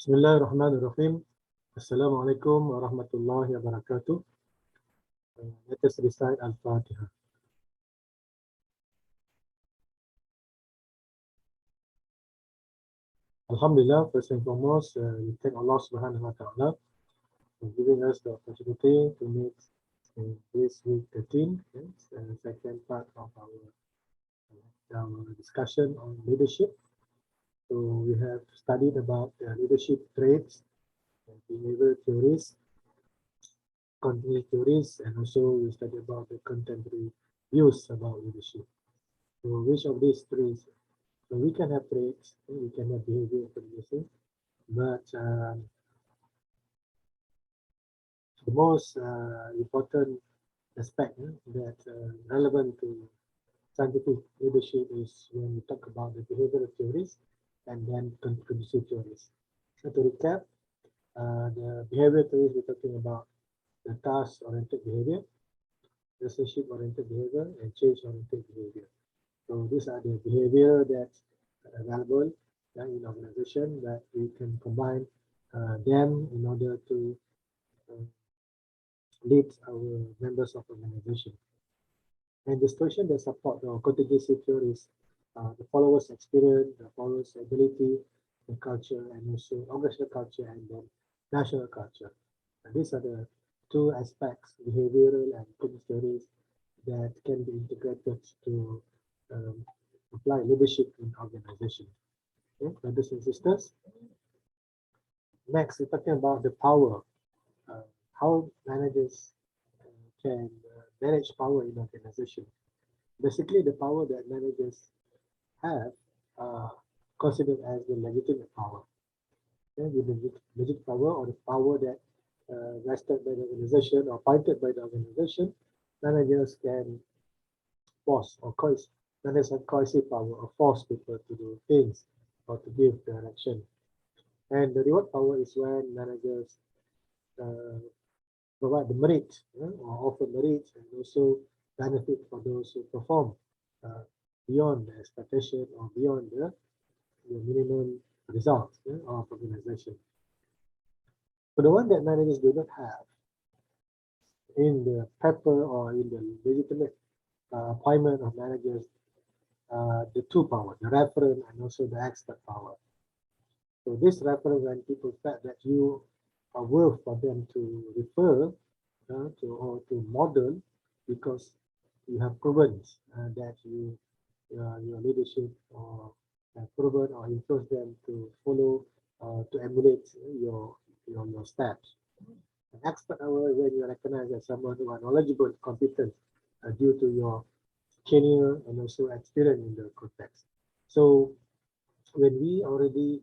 Bismillahirrahmanirrahim. Assalamualaikum warahmatullahi wabarakatuh. Let us recite Al-Fatiha. Alhamdulillah, first and foremost, we thank Allah subhanahu wa ta'ala for giving us the opportunity to meet in this week 13, second part of our discussion on leadership. So we have studied about leadership traits, behavior theories, continuity theories, and also we studied about the contemporary views about leadership. So which of these three? So we can have traits, we can have behavior conditions, but the most important aspect that relevant to scientific leadership is when we talk about the behavioral theories and then contribution theories. So to recap, the behavior theories we're talking about the task-oriented behavior, relationship-oriented behavior, and change-oriented behavior. So these are the behavior that's available in organization that we can combine them in order to lead our members of organization. And the situation that support the contingency theories, the followers' experience, the followers' ability, the culture, and also organizational culture and then national culture. And these are the two aspects, behavioral and contingency theories, that can be integrated to apply leadership in organization. Okay, brothers and sisters. Next, we're talking about the power, how managers can manage power in organization. Basically, the power that managers have considered as the legitimate power. Okay, with the legitimate power or the power that vested by the organization or appointed by the organization, managers can force or cause, managers have coercive power or force people to do things or to give direction. And the reward power is when managers provide the merit or offer merit and also benefit for those who perform beyond the expectation or beyond the minimum results of organization. So the one that managers do not have in the paper or in the legitimate appointment of managers, the two power, the referent and also the expert power. So this referent, when people felt that you are worth for them to refer to or to model because you have proven that your leadership or have proven or influence them to follow to emulate your steps. An expert, however, when you recognize as someone who are knowledgeable, competent due to your tenure and also experience in the context. So when we already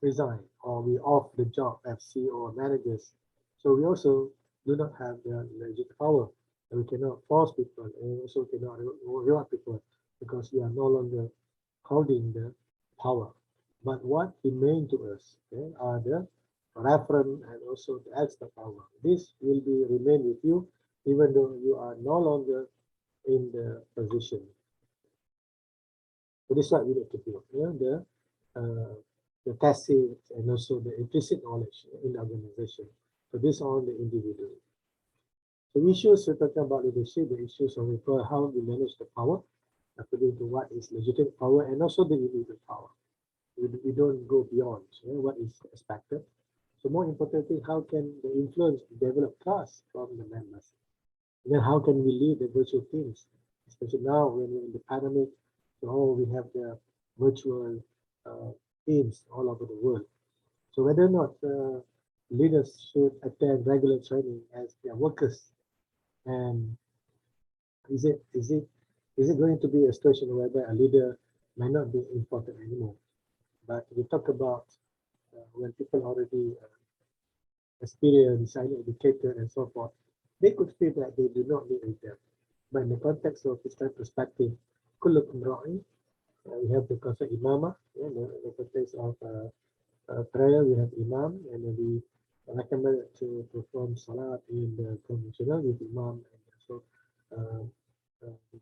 resign or we off the job as CEO or managers, so we also do not have the legitimate power. And we cannot force people and also cannot reward people because we are no longer holding the power. But what remains to us are the referent and also the expert power. This will be remain with you even though you are no longer in the position. So this is what we need to do. The tacit and also the implicit knowledge in the organization. So this is on the individual. So issues we're talking about leadership, the issues of how we manage the power according to what is legitimate power and also the individual power. We don't go beyond what is expected. So more importantly, how can the influence develop trust from the members? And then how can we lead the virtual teams, especially now when we're in the pandemic? So we have the virtual teams all over the world. So whether or not leaders should attend regular training as their workers, and is it going to be a situation whereby a leader might not be important anymore? But we talk about when people already experienced, highly educated, and so forth, they could feel that they do not need them. But in the context of Islam perspective, kullukum ra'i, we have the concept imamah, the context of prayer, we have imam, and we recommend to perform salat in the conventional with imam and also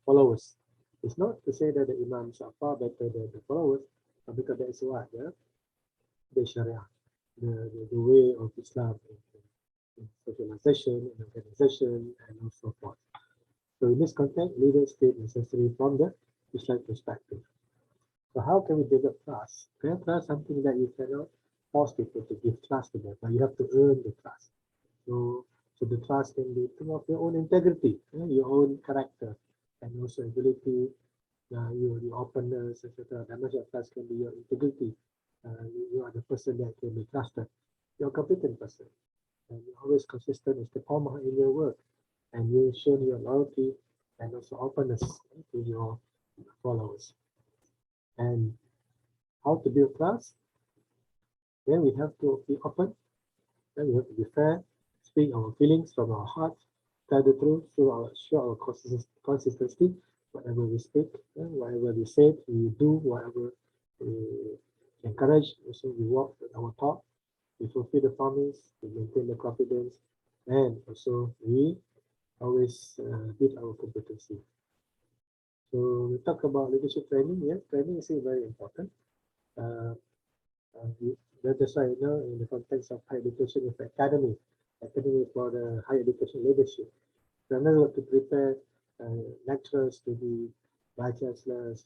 followers. It's not to say that the imams are far better than the followers, because that is what the Sharia, the way of Islam in socialization, in organization, and so forth. So in this context, leaders state necessary from the Islamic perspective. So how can we develop trust? Trust is something that you cannot force people to give trust to them, but you have to earn the trust. So, so the trust can be through of your own integrity, your own character, and also ability, your openness, etc. That much of trust can be your integrity. You are the person that can be trusted. You're a competent person, and you're always consistent and istiqamah in your work, and you show your loyalty and also openness to your followers. And how to build trust? Then we have to be open. Then we have to be fair, speak our feelings from our heart, tell the truth, show our consistency, whatever we speak, whatever we say, we do, whatever we encourage, also we walk with our talk, we fulfill the promise, we maintain the confidence, and also we always build our competency. So we talk about leadership training. Yes, training is very important. Uh, that's why in the context of higher education with academy for the higher education leadership. Another to prepare lecturers to be vice chancellors,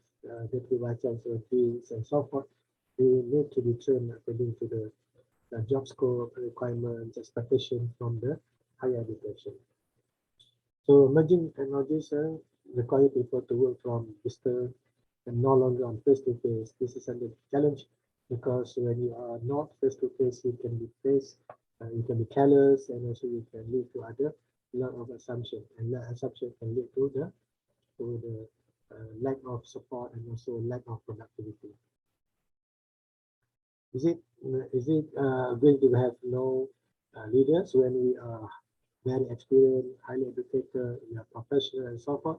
deputy vice chancellor, deans, and so forth. They need to be trained according to the job scope, requirements, expectations from the higher education. So emerging technologies require people to work from distance and no longer on face-to-face. This is a challenge because when you are not face-to-face, you can be you can be careless, and also you can lead to other lot of assumption, and that assumption can lead to the lack of support and also lack of productivity. Is it going to have no leaders when we are very experienced, highly educated, we are professional, and so forth?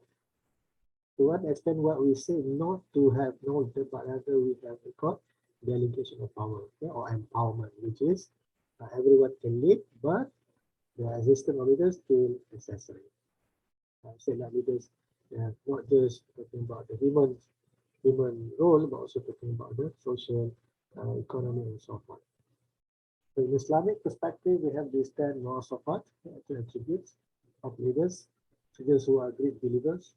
To what extent what we say not to have no leader, but rather we have called delegation of power, or empowerment, which is everyone can lead, but the existence of leaders still necessary. I say that leaders, not just talking about the human role, but also talking about the social economy and so forth. So in Islamic perspective, we have these 10 laws of what? Attributes of leaders, leaders who are great believers.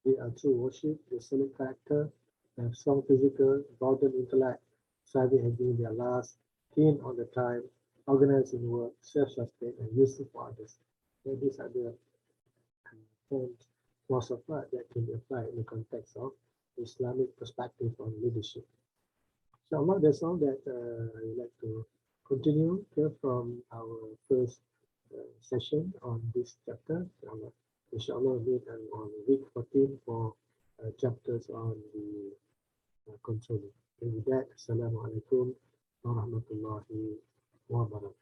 They are true worship, they select character, they have strong physical, broadened intellect, savvy and doing their last, keen on the time, organized in work, self-sustained, and useful for others. So these are the 10 laws of art that can be applied in the context of Islamic perspective on leadership. Inshallah, that's all that I would like to continue here from our first session on this chapter. Inshallah, meet on week 14 for chapters on the controlling. And with that, Assalamu alaikum wa rahmatullahi wa barakatuh.